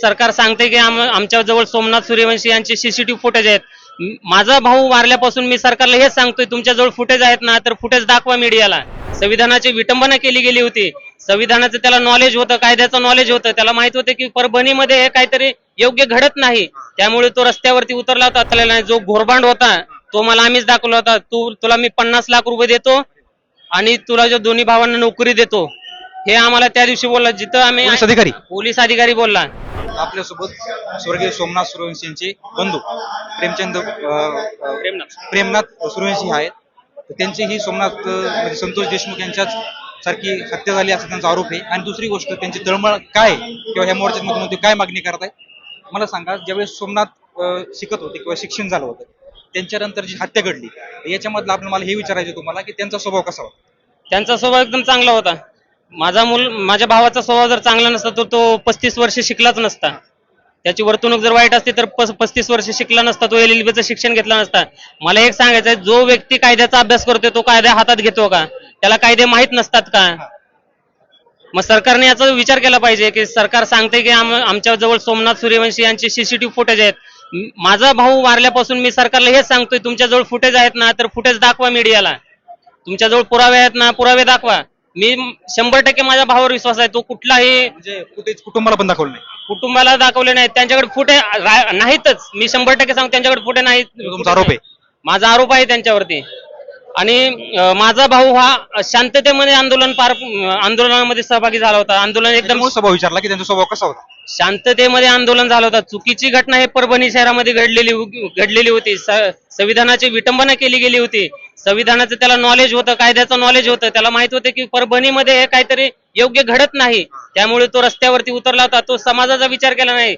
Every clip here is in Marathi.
सरकार सांगते की आमच्या जवळ सोमनाथ सूर्यवंशी यांचे सीसीटीव्ही फुटेज आहेत. माझा भाऊ वारल्यापासून मी सरकारला हेच सांगतोय, तुमच्याजवळ फुटेज आहेत ना, तर फुटेज दाखवा मीडियाला. संविधानाची विटंबना केली गेली होती. संविधानाचं त्याला नॉलेज होतं, कायद्याचं नॉलेज होतं, त्याला माहित होतं की परभणीमध्ये हे काहीतरी योग्य घडत नाही, त्यामुळे तो रस्त्यावरती उतरला होता. जो घोरबांड होता तो मला आम्हीच दाखवला होता. तुला मी 50 लाख रुपये देतो आणि तुला जो दोन्ही भावांना नोकरी देतो, हे आम्हाला त्या दिवशी बोलला. जिथं आम्ही पोलीस अधिकारी बोलला. आपल्यासोबत स्वर्गीय सोमनाथ सूर्यवंशी यांचे बंधू प्रेमनाथ सूर्यवंशी आहेत. त्यांची ही सोमनाथ म्हणजे संतोष देशमुख यांच्याच सारखी हत्या झाली असा त्यांचा आरोप आहे. आणि दुसरी गोष्ट, त्यांची तळमळ काय किंवा ह्या मोर्चामधून ते काय मागणी करत आहे मला सांगा. ज्यावेळेस सोमनाथ शिकत होते किंवा शिक्षण झालं होतं, त्यांच्यानंतर जी हत्या घडली, याच्यामधलं आपण मला हे विचारायचं तुम्हाला की त्यांचा स्वभाव कसा होता? त्यांचा स्वभाव एकदम चांगला होता. माझ्या भावाचा स्वभाव जर चांगला नसता तर तो 35 वर्ष शिकलाच नसता. त्याची वर्तणूक जर वाईट असती तर 35 वर्ष शिकला नसता, तो LLB शिक्षण घेतला नसता. मला एक सांगायचं आहे, जो व्यक्ती कायद्याचा अभ्यास करतोय तो कायदा हातात घेतो का? त्याला कायदे माहित नसतात का? मग सरकारने याचा विचार केला पाहिजे की सरकार सांगते की आमच्या जवळ सोमनाथ सूर्यवंशी यांचे सीसीटीव्ही फुटेज आहेत. माझा भाऊ वारल्यापासून मी सरकारला हेच सांगतोय, तुमच्याजवळ फुटेज आहेत ना, तर फुटेज दाखवा मीडियाला. तुमच्याजवळ पुरावे आहेत ना, पुरावे दाखवा. मी 100% माझ्या भावावर विश्वास आहे. तो कुठलाही म्हणजे फुटेज कुटुंबाला पण दाखवलं नाही? कुटुंबाला दाखवले नाहीत. त्यांच्याकडे फुटे नाहीतच. मी 100% सांगतो, त्यांच्याकडे फुटे नाहीत. तुमचा आरोप आहे? माझा आरोप आहे त्यांच्यावरती. आणि माझा भाऊ हा शांततेमध्ये आंदोलनामध्ये सहभागी झाला होता. आंदोलन एकदम स्वभाव विचारला की त्यांचा स्वभाव कसा होता? शांततेमध्ये आंदोलन झालं होतं. चुकीची घटना हे परभणी शहरामध्ये घडलेली होती. संविधानाची विटंबना केली गेली होती. संविधानाचं त्याला नॉलेज होतं, कायद्याचं नॉलेज होतं, त्याला माहित होतं की परभणीमध्ये हे काहीतरी योग्य घडत नाही, त्यामुळे तो रस्त्यावरती उतरला होता. तो समाजाचा विचार केला नाही.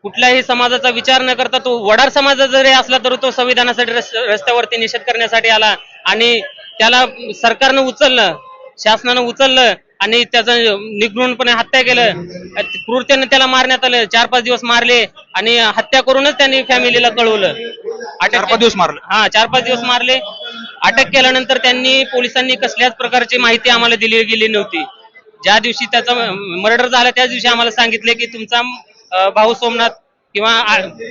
कुठल्याही समाजाचा विचार न करता तो वडार समाज जरी असला तरी तो संविधानासाठी रस्त्यावरती निषेध करण्यासाठी आला. आणि त्याला सरकारनं उचललं, शासनानं उचललं आणि त्याचं निगृणपणे हत्या केलं. क्रूरतेने त्याला मारण्यात आलं. 4-5 दिवस मारले आणि हत्या करूनच त्यांनी फॅमिलीला कळवलं. 4-5 दिवस मारलं? हा, 4-5 दिवस मारले. अटक केल्यानंतर पोलिसांनी कसल्याच प्रकारची माहिती आम्हाला दिली गेली नव्हती. ज्या दिवशी त्याचा मर्डर झाला त्याच दिवशी आम्हाला सांगितले की तुमचा भाऊ सोमनाथ, किंवा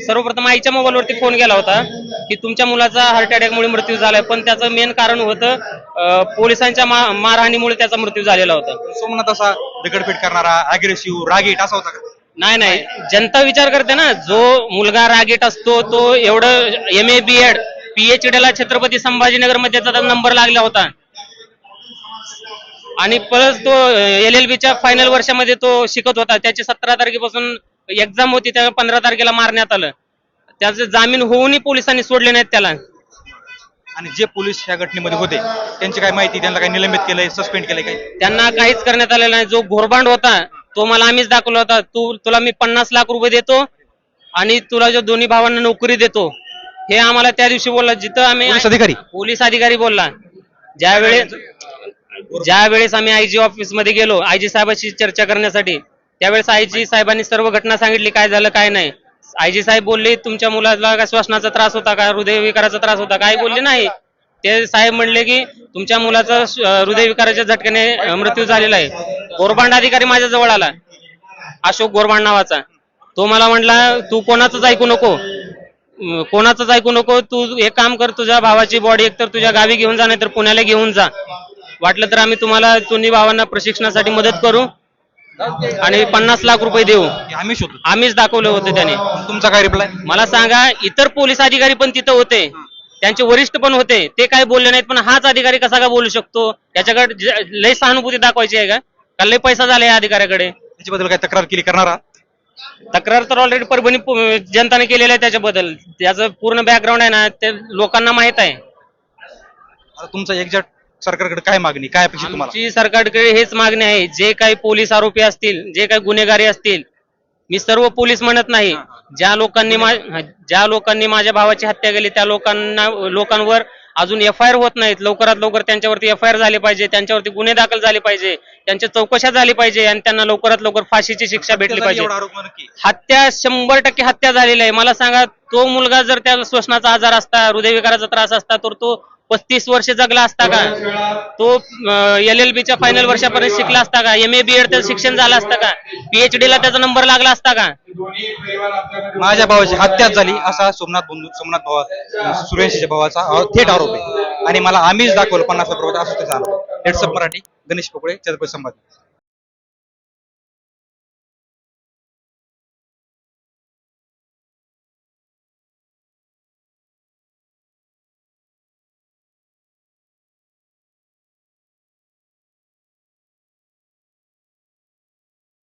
सर्वप्रथम आईच्या मोबाईलवरती फोन गेला होता की तुमच्या मुलाचा हार्ट अटॅकमुळे मृत्यू झालाय, पण त्याचं मेन कारण होतं पोलिसांच्या मारहाणीमुळे त्याचा मृत्यू झालेला होता. सोमनाथ असा दगडफेक करणारा, अग्रेसिव्ह, रागीट असा होता का? नाही, जनता विचार करते ना. जो मुलगा रागीट असतो तो एवढं MA BEd PhD ला छत्रपती संभाजीनगर मध्ये त्याचा नंबर लागला होता. आणि परत तो LLB फायनल वर्षामध्ये तो शिकत होता. त्याची 17 तारखेपासून एक्झाम होती, त्या 15 तारखेला मारण्यात आलं. त्याचं जामीन होऊनही पोलिसांनी सोडले नाहीत त्याला. आणि जे पोलीस या घटनेमध्ये होते त्यांची काय माहिती, त्यांना काही निलंबित केलंय, सस्पेंड केलंय काही? त्यांना काहीच करण्यात आलेलं नाही. जो घोरबांड होता तो मला आम्हीच दाखवला होता. तुला मी 50 लाख रुपये देतो आणि तुला जो दोन्ही भावांना नोकरी देतो, हे आम्हाला त्या दिवशी बोलला. जिथं आम्ही पोलीस अधिकारी बोलला. ज्यावेळेस आम्ही IG ऑफिस मध्ये गेलो IG साहेबांशी चर्चा करण्यासाठी, त्यावेळेस IG साहेबांनी सर्व घटना सांगितली, काय झालं काय नाही. IG साहेब बोलले तुमच्या मुलाला काय श्वसनाचा त्रास होता का, हृदयविकाराचा त्रास होता, काही बोलले नाही. ते साहेब म्हणले की तुमच्या मुलाचा हृदयविकाराच्या झटक्याने मृत्यू झालेला आहे. घोरबांड अधिकारी माझ्या जवळ आला, अशोक घोरबांड नावाचा. तो मला म्हटला तू कोणाचंच ऐकू नको, तू एक काम कर, तुझ्या भावाची बॉडी एकतर तुझ्या गावी घेऊन जा, नाही तर पुण्याला घेऊन जा. वाटलं तर आम्ही तुम्हाला दोन्ही भावांना प्रशिक्षणासाठी मदत करू आणि 50 लाख रुपये देऊ. आम्हीच दाखवलं होतं त्याने. तुमचा काय रिप्लाय? मला सांगा, इतर पोलीस अधिकारी पण तिथं होते, त्यांचे वरिष्ठ पण होते, ते काय बोलले नाहीत. पण हाच अधिकारी कसा काय बोलू शकतो? त्याच्याकडे लय सहानुभूती दाखवायची आहे का लय पैसा झाला या अधिकाऱ्याकडे? त्याच्याबद्दल काय तक्रार केली करणारा? तक्रार तर ऑलरेडी परभणी जनताने केलेलं आहे त्याच्याबद्दल. त्याचं पूर्ण बॅकग्राऊंड आहे ना, ते लोकांना माहित आहे. तुमचा एक्झॅक्ट सरकारकडे काय मागणी, काय अपेक्षा तुम्हाला? आमची सरकारकडे हेच मागणी आहे, जे काही पोलीस आरोपी असतील, जे काही गुन्हेगारी असतील, मी सर्व पोलीस म्हणत नाही, ज्या लोकांनी माझ्या भावाची हत्या केली त्या लोकांवर अजून FIR होत नाहीत, लवकरात लवकर त्यांच्यावरती FIR झाले पाहिजे, त्यांच्यावरती गुन्हे दाखल झाले पाहिजे, त्यांच्या चौकशा झाली पाहिजे आणि त्यांना लवकरात लवकर फाशीची शिक्षा भेटली पाहिजे. हत्या 100% हत्या झालेली आहे. मला सांगा, तो मुलगा जर त्याला श्वसनाचा आजार असता, हृदयविकाराचा त्रास असता, तर तो 35 वर्ष जगला असता का? तो LLB च्या फायनल वर्षापर्यंत शिकला असता का? MA BEd त्याचं शिक्षण झालं असतं का? PhD ला त्याचा नंबर लागला असता का? माझ्या भावाची हत्याच झाली असा सोमनाथ भावा सूर्यवंशीच्या भावाचा थेट आरोप आहे आणि मला आम्हीच दाखवलं 50 असं त्याचा आरोप. हेड्सअप मराठी, गणेश पोकळे, छत्रपती संभाजी.